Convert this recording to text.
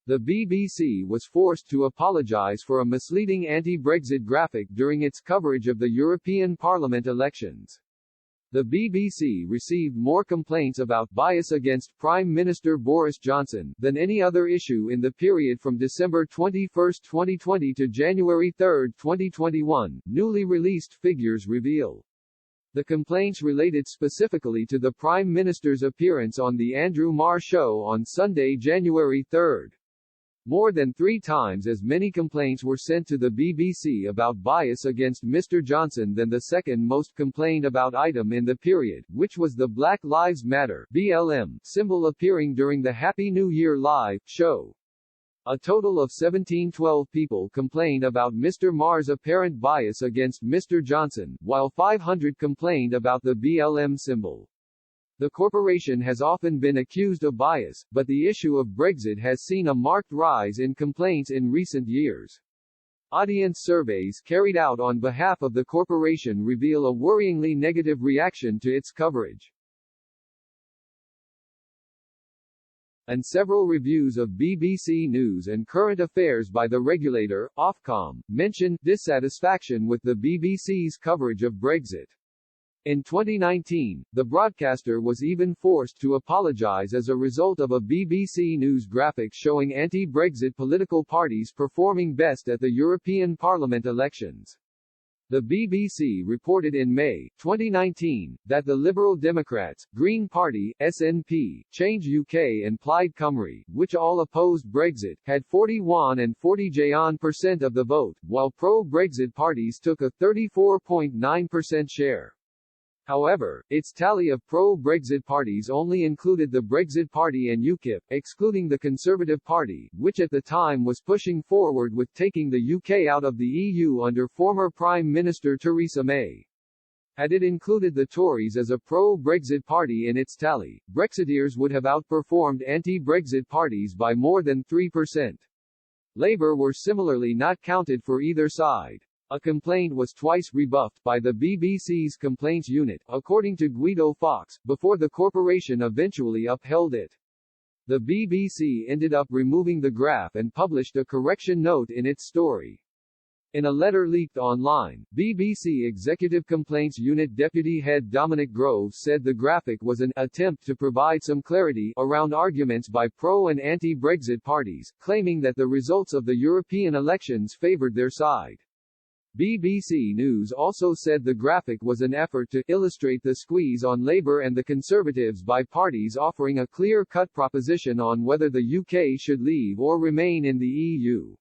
The BBC was forced to apologise for a misleading anti-Brexit graphic during its coverage of the European Parliament elections. The BBC received more complaints about bias against Prime Minister Boris Johnson than any other issue in the period from December 21, 2020 to January 3, 2021, newly released figures reveal. The complaints related specifically to the Prime Minister's appearance on The Andrew Marr Show on Sunday, January 3. More than 3 times as many complaints were sent to the BBC about bias against Mr. Johnson than the second most complained about item in the period, which was the Black Lives Matter (BLM) symbol appearing during the Happy New Year live show. A total of 1712 people complained about Mr. Marr's apparent bias against Mr. Johnson, while 500 complained about the BLM symbol. The corporation has often been accused of bias, but the issue of Brexit has seen a marked rise in complaints in recent years. Audience surveys carried out on behalf of the corporation reveal a worryingly negative reaction to its coverage. And several reviews of BBC News and Current Affairs by the regulator, Ofcom, mention dissatisfaction with the BBC's coverage of Brexit. In 2019, the broadcaster was even forced to apologise as a result of a BBC News graphic showing anti-Brexit political parties performing best at the European Parliament elections. The BBC reported in May 2019 that the Liberal Democrats, Green Party, SNP, Change UK and Plaid Cymru, which all opposed Brexit, had 41 and 40% of the vote, while pro-Brexit parties took a 34.9% share. However, its tally of pro-Brexit parties only included the Brexit Party and UKIP, excluding the Conservative Party, which at the time was pushing forward with taking the UK out of the EU under former Prime Minister Theresa May. Had it included the Tories as a pro-Brexit party in its tally, Brexiteers would have outperformed anti-Brexit parties by more than 3%. Labour were similarly not counted for either side. A complaint was twice rebuffed by the BBC's complaints unit, according to Guido Fawkes, before the corporation eventually upheld it. The BBC ended up removing the graph and published a correction note in its story. In a letter leaked online, BBC Executive Complaints Unit Deputy Head Dominic Groves said the graphic was an attempt to provide some clarity around arguments by pro- and anti-Brexit parties, claiming that the results of the European elections favoured their side. BBC News also said the graphic was an effort to illustrate the squeeze on Labour and the Conservatives by parties offering a clear-cut proposition on whether the UK should leave or remain in the EU.